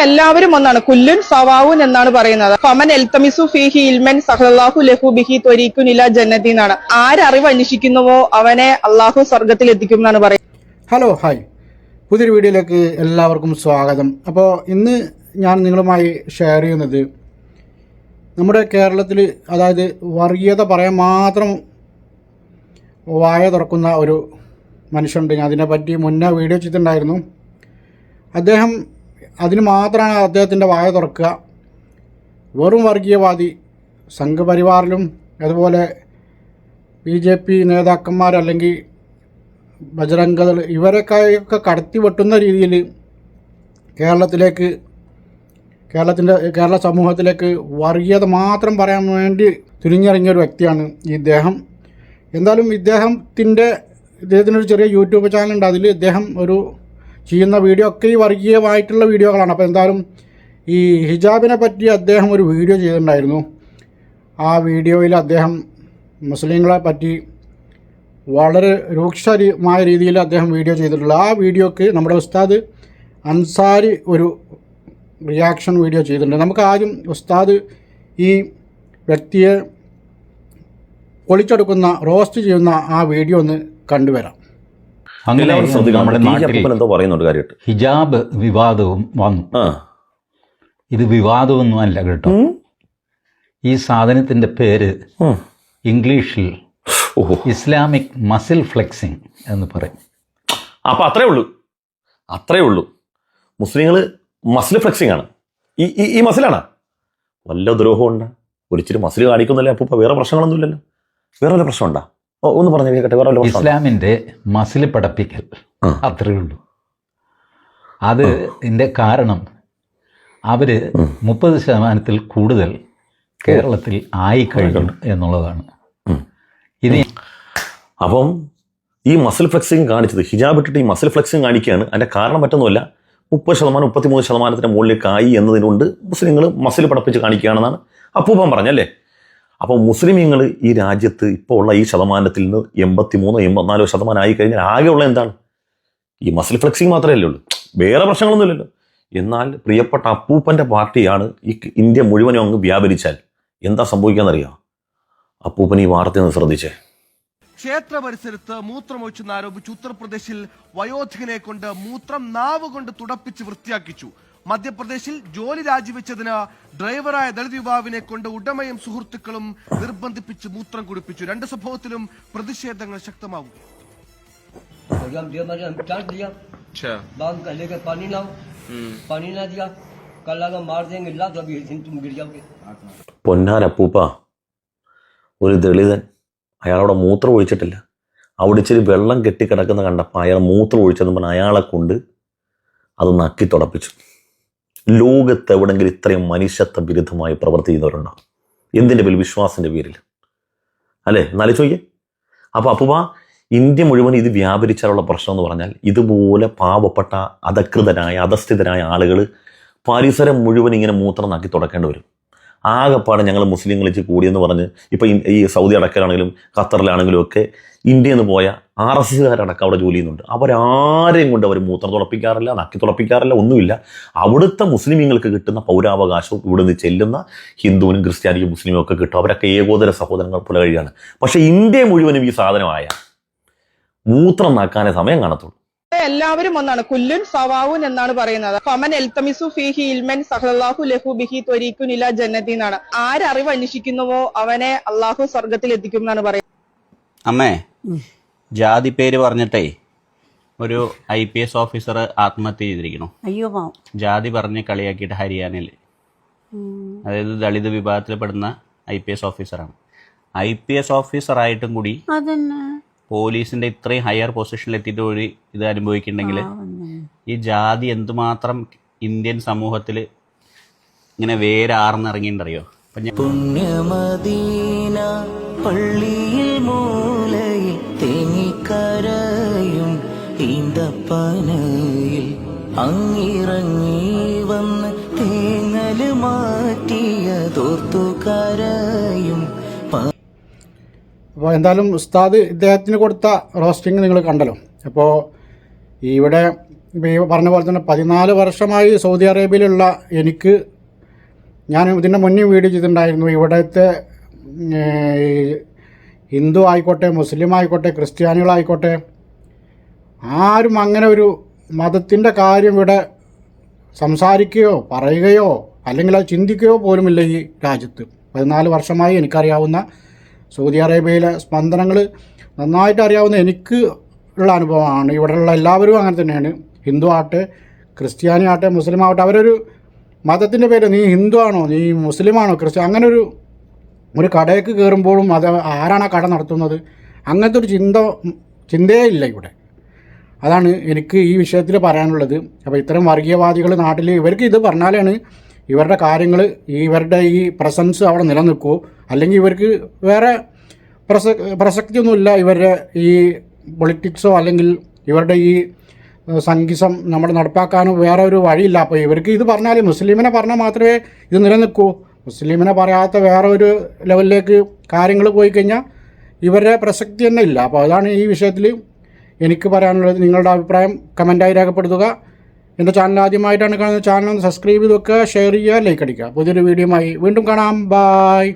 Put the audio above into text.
എല്ലാവരും ഒന്നാണ്. കുല്ലുൻ സവാവുൻ എന്നാണ് പറയുന്നത്. ഫമൻ എൽതമിസു ഫീഹി ഇൽമൻ സഹല്ലാഹു ലഹു ബിഹി ത്വരീഖുൻ ഇലാ ജന്നതി എന്നാണ്. ആരറിവ് അന്വേഷിക്കുന്നുവോ അവനെ അള്ളാഹു സ്വർഗത്തിൽ എത്തിക്കും എന്നാണ് പറയുന്നത്. ഹലോ, ഹായ്, പുതിയൊരു വീഡിയോയിലേക്ക് എല്ലാവർക്കും സ്വാഗതം. അപ്പോൾ ഇന്ന് ഞാൻ നിങ്ങളുമായി ഷെയർ ചെയ്യുന്നത് നമ്മുടെ കേരളത്തിൽ, അതായത് വർഗീയത പറയാൻ മാത്രം വായ തുറക്കുന്ന ഒരു മനുഷ്യനുണ്ട്. ഞാൻ അതിനെപ്പറ്റി മുന്നേ വീഡിയോ ചെയ്തിട്ടുണ്ടായിരുന്നു. അദ്ദേഹം അതിന് മാത്രമാണ് അദ്ദേഹത്തിൻ്റെ വായ തുറക്കുക. വെറും വർഗീയവാദി. സംഘപരിവാറിലും അതുപോലെ BJP നേതാക്കന്മാർ അല്ലെങ്കിൽ ബജറംഗദൾ ഇവരൊക്കെ കടത്തി വെട്ടുന്ന രീതിയിൽ കേരള സമൂഹത്തിലേക്ക് വർഗീയത മാത്രം പറയാൻ വേണ്ടി തുനിഞ്ഞിറങ്ങിയ ഒരു വ്യക്തിയാണ് ഇദ്ദേഹം. എന്തായാലും ഇദ്ദേഹത്തിനൊരു ചെറിയ യൂട്യൂബ് ചാനലുണ്ട്. അതിൽ ഇദ്ദേഹം ചെയ്യുന്ന വീഡിയോ ഒക്കെ ഈ വർഗീയമായിട്ടുള്ള വീഡിയോകളാണ്. അപ്പോൾ എന്തായാലും ഈ ഹിജാബിനെ പറ്റി അദ്ദേഹം ഒരു വീഡിയോ ചെയ്തിട്ടുണ്ടായിരുന്നു. ആ വീഡിയോയിൽ അദ്ദേഹം മുസ്ലിങ്ങളെ പറ്റി വളരെ രൂക്ഷമായ രീതിയിൽ അദ്ദേഹം വീഡിയോ ചെയ്തിട്ടുള്ള ആ വീഡിയോക്ക് നമ്മുടെ ഉസ്താദ് അൻസാരി ഒരു റിയാക്ഷൻ വീഡിയോ ചെയ്തിട്ടുണ്ട്. നമുക്ക് ആദ്യം ഉസ്താദ് ഈ വ്യക്തിയെ പൊളിച്ചെടുക്കുന്ന, റോസ്റ്റ് ചെയ്യുന്ന ആ വീഡിയോ ഒന്ന് കണ്ടുവരാം. അങ്ങനെ നമ്മുടെ നാട്ടിൽ ഹിജാബ് വിവാദവും വന്നു. ഇത് വിവാദമൊന്നും അല്ല കേട്ടോ. ഈ സാധനത്തിന്റെ പേര് ഇംഗ്ലീഷിൽ ഇസ്ലാമിക് മസിൽ ഫ്ലെക്സിങ് എന്ന് പറയും. അപ്പൊ അത്രേ ഉള്ളൂ. മുസ്ലിങ്ങൾ മസിൽ ഫ്ലെക്സിങ് ആണ്. ഈ മസിലാണ് വല്ല ദ്രോഹമുണ്ട്. ഒരിച്ചിരി മസിൽ കാണിക്കുന്നില്ല. അപ്പൊ വേറെ പ്രശ്നങ്ങളൊന്നുമില്ലല്ലോ. വേറെ വല്ല പ്രശ്നമുണ്ടാ? ഒന്ന് പറഞ്ഞു കേട്ടെ. വേറെ ഇസ്ലാമിന്റെ മസിൽ പടപ്പിക്കൽ, അത്രേ ഉള്ളൂ. അതിന്റെ കാരണം അവര് 30% കൂടുതൽ കേരളത്തിൽ ആയി കഴിഞ്ഞു എന്നുള്ളതാണ്. ഇനി അപ്പം ഈ മസിൽ ഫ്ലെക്സിങ് കാണിച്ചത്, ഹിജാബ് ഇട്ടിട്ട് ഈ മസിൽ ഫ്ലെക്സിങ് കാണിക്കുകയാണ്. അതിന്റെ കാരണം മറ്റൊന്നുമല്ല, 30%, 33% മുകളിലേക്ക് ആയി എന്നതിനുകൊണ്ട് മുസ്ലിങ്ങൾ മസിൽ പടപ്പിച്ച് കാണിക്കുകയാണെന്നാണ് അപ്പൂപ്പൻ പറഞ്ഞല്ലേ. അപ്പോൾ മുസ്ലിമീങ്ങൾ ഈ രാജ്യത്ത് ഇപ്പോൾ ഉള്ള ഈ ശതമാനത്തിൽ നിന്ന് 83-84% ആയി കഴിഞ്ഞാൽ ആകെയുള്ള എന്താണ്? ഈ മസിൽ ഫ്ലെക്സിങ് മാത്രമല്ലേ ഉള്ളൂ. വേറെ പ്രശ്നങ്ങളൊന്നുമില്ലല്ലോ. എന്നാൽ പ്രിയപ്പെട്ട അപ്പൂപ്പൻ്റെ പാർട്ടിയാണ് ഈ ഇന്ത്യ മുഴുവനും അങ്ങ് വ്യാപരിച്ചാൽ എന്താ സംഭവിക്കാന്നറിയാം? അപ്പൂപ്പൻ ഈ വാർത്ത ഒന്ന് ശ്രദ്ധിച്ചേ. ക്ഷേത്ര പരിസരത്ത് മൂത്രമൊഴിച്ചെന്ന് ആരോപിച്ച് ഉത്തർപ്രദേശിൽ വയോധികനെ കൊണ്ട് മൂത്രം നാവ് കൊണ്ട് തുടപ്പിച്ച് വൃത്തിയാക്കിച്ചു. മധ്യപ്രദേശിൽ ജോലി രാജിവെച്ചതിന് ഡ്രൈവറായ ദളിത് യുവാവിനെ കൊണ്ട് ഉടമയും സുഹൃത്തുക്കളും നിർബന്ധിപ്പിച്ച് മൂത്രം കുടിപ്പിച്ചു. രണ്ട് സംഭവത്തിലും പ്രതിഷേധങ്ങൾ ശക്തമാകും. പൊന്നാരപ്പൂപ്പ, ഒരു ദളിതൻ, അയാളവിടെ മൂത്രം ഒഴിച്ചിട്ടില്ല. അവിടെ ഇച്ചിരി വെള്ളം കെട്ടിക്കിടക്കുന്ന കണ്ടപ്പോൾ അയാൾ മൂത്രം ഒഴിച്ചെന്ന് പറഞ്ഞാൽ അയാളെ കൊണ്ട് അത് നക്കി തുടപ്പിച്ചു. ലോകത്ത് എവിടെങ്കിലും ഇത്രയും മനുഷ്യത്വ വിരുദ്ധമായി പ്രവർത്തി ചെയ്യുന്നവരുണ്ടോ? എന്തിൻ്റെ പേരിൽ? വിശ്വാസത്തിൻ്റെ പേരിൽ അല്ലേ? എന്നാലും ചോദിക്കേ. അപ്പോൾ അപ്പൂപ്പ, ഇന്ത്യ മുഴുവൻ ഇത് വ്യാപരിച്ചാലുള്ള പ്രശ്നം എന്ന് പറഞ്ഞാൽ ഇതുപോലെ പാവപ്പെട്ട അധസ്ഥിതരായ ആളുകൾ പരിസരം മുഴുവൻ ഇങ്ങനെ മൂത്രം നാക്കി തുടക്കേണ്ടി വരും. ആകെപ്പാടെ ഞങ്ങൾ മുസ്ലിങ്ങളിൽ കൂടിയെന്ന് പറഞ്ഞ് ഇപ്പം ഈ സൗദി അടക്കലാണെങ്കിലും ഖത്തറിലാണെങ്കിലും ഒക്കെ ഇന്ത്യയിൽ നിന്ന് പോയ RSSകാരടക്കം അവിടെ ജോലി ചെയ്യുന്നുണ്ട്. അവരാരെയും കൊണ്ട് അവർ മൂത്രം തുളപ്പിക്കാറില്ല, നക്കി തുളപ്പിക്കാറില്ല, ഒന്നുമില്ല. അവിടുത്തെ മുസ്ലിമീങ്ങൾക്ക് കിട്ടുന്ന പൗരാവകാശവും ഇവിടെ നിന്ന് ചെല്ലുന്ന ഹിന്ദുവിനും ക്രിസ്ത്യാനിക്കും മുസ്ലിമും ഒക്കെ കിട്ടും. അവരൊക്കെ ഏകോദര സഹോദരങ്ങൾ പോലെ കഴിയാണ്. പക്ഷേ ഇന്ത്യ മുഴുവനും ഈ സാധനമായ മൂത്രം നാക്കാനേ സമയം കാണത്തുള്ളൂ. എല്ലാവരും ഒന്നാണ്. കുല്ലുൻ സവാവുൻ എന്നാണ് പറയുന്നത്. ഫമൻ എൽതമിസു ഫീഹി ഇൽമൻ സഹല്ലാഹു ലഹു ബിഹി ത്വരീഖുൻ ഇലാ ജന്നതി എന്നാണ്. ആരറിവ് അന്വേഷിക്കുന്നുവോ അവനെ അള്ളാഹു സ്വർഗത്തിൽ എത്തിക്കും എന്നാണ് പറയുന്നത്. അമ്മേ, ജാതി പേര് പറഞ്ഞിട്ടേ ഒരു IPS ഓഫീസർ ആത്മഹത്യ ചെയ്തിരിക്കണു. അയ്യോ, ജാതി പറഞ്ഞ് കളിയാക്കിയിട്ട് ഹരിയാനയിൽ, അതായത് ദളിത് വിഭാഗത്തിൽപ്പെടുന്ന IPS ഓഫീസറാണ്. IPS ഓഫീസറായിട്ടും കൂടി പോലീസിന്റെ ഇത്രയും ഹയർ പൊസിഷനിൽ എത്തിയിട്ട് കൂടി ഇത് അനുഭവിക്കുന്നുണ്ടെങ്കിൽ ഈ ജാതി എന്തുമാത്രം ഇന്ത്യൻ സമൂഹത്തിൽ ഇങ്ങനെ വേരാർന്നിറങ്ങിണ്ടറിയോ? പുണ്യമദീന പള്ളിയിൽ മൂലയിൽ തേങ്ങിക്കരയും ഈന്തപ്പനയിൽ അങ്ങിറങ്ങി വന്ന് തേങ്ങല് മാറ്റിയ തോർത്തുകരയും. അപ്പോൾ എന്തായാലും ഉസ്താദ് ഇദ്ദേഹത്തിന് കൊടുത്ത റോസ്റ്റിംഗ് നിങ്ങൾ കണ്ടല്ലോ. അപ്പോൾ ഇവിടെ ഇപ്പോൾ ഈ പറഞ്ഞ പോലെ തന്നെ 14 വർഷമായി സൗദി അറേബ്യയിലുള്ള എനിക്ക്, ഞാൻ ഇതിൻ്റെ മുന്നേ വീഡിയോ ചെയ്തിട്ടുണ്ടായിരുന്നു, ഇവിടുത്തെ ഹിന്ദു ആയിക്കോട്ടെ, മുസ്ലിം ആയിക്കോട്ടെ, ക്രിസ്ത്യാനികളായിക്കോട്ടെ, ആരും അങ്ങനെ ഒരു മതത്തിൻ്റെ കാര്യം ഇവിടെ സംസാരിക്കുകയോ പറയുകയോ അല്ലെങ്കിൽ അത് ചിന്തിക്കുകയോ പോലുമില്ല ഈ രാജ്യത്ത്. 14 വർഷമായി എനിക്കറിയാവുന്ന സൗദി അറേബ്യയിലെ സ്പന്ദനങ്ങൾ നന്നായിട്ട് അറിയാവുന്ന എനിക്ക് ഉള്ള അനുഭവമാണ്. ഇവിടെയുള്ള എല്ലാവരും അങ്ങനെ തന്നെയാണ്. ഹിന്ദു ആവട്ടെ, ക്രിസ്ത്യാനി ആവട്ടെ, മുസ്ലിം ആവട്ടെ, അവരൊരു മതത്തിൻ്റെ പേര് നീ ഹിന്ദു ആണോ, നീ മുസ്ലിമാണോ, ക്രിസ്ത്യൻ, അങ്ങനെ ഒരു കടയ്ക്ക് കയറുമ്പോഴും അത് ആരാണ് ആ കട നടത്തുന്നത്, അങ്ങനത്തെ ഒരു ചിന്തയേ ഇല്ല ഇവിടെ. അതാണ് എനിക്ക് ഈ വിഷയത്തിൽ പറയാനുള്ളത്. അപ്പോൾ ഇത്തരം വർഗീയവാദികൾ നാട്ടിൽ, ഇവർക്ക് ഇത് പറഞ്ഞാലാണ് ഇവരുടെ കാര്യങ്ങൾ, ഇവരുടെ ഈ പ്രസൻസ് അവിടെ നിലനിൽക്കൂ. അല്ലെങ്കിൽ ഇവർക്ക് വേറെ പ്രസക്തിയൊന്നുമില്ല ഇവരുടെ ഈ പൊളിറ്റിക്സോ അല്ലെങ്കിൽ ഇവരുടെ ഈ സംഘിസം നമ്മൾ നടപ്പാക്കാനോ വേറെ ഒരു വഴിയില്ല. അപ്പോൾ ഇവർക്ക് ഇത് പറഞ്ഞാൽ, മുസ്ലിമിനെ പറഞ്ഞാൽ മാത്രമേ ഇത് നിലനിൽക്കൂ. മുസ്ലിമിനെ പറയാത്ത വേറെ ഒരു ലെവലിലേക്ക് കാര്യങ്ങൾ പോയി കഴിഞ്ഞാൽ ഇവരുടെ പ്രസക്തി തന്നെ ഇല്ല. അപ്പോൾ അതാണ് ഈ വിഷയത്തിൽ എനിക്ക് പറയാനുള്ളത്. നിങ്ങളുടെ അഭിപ്രായം കമൻറ്റായി രേഖപ്പെടുത്തുക. എൻ്റെ ചാനൽ ആദ്യമായിട്ടാണ് കാണുന്നത്, ചാനൽ ഒന്ന് സബ്സ്ക്രൈബ് ചെയ്ത് വെക്കുക, ഷെയർ ചെയ്യുക, ലൈക്ക് അടിക്കുക. പുതിയൊരു വീഡിയോയുമായി വീണ്ടും കാണാം. ബായ്.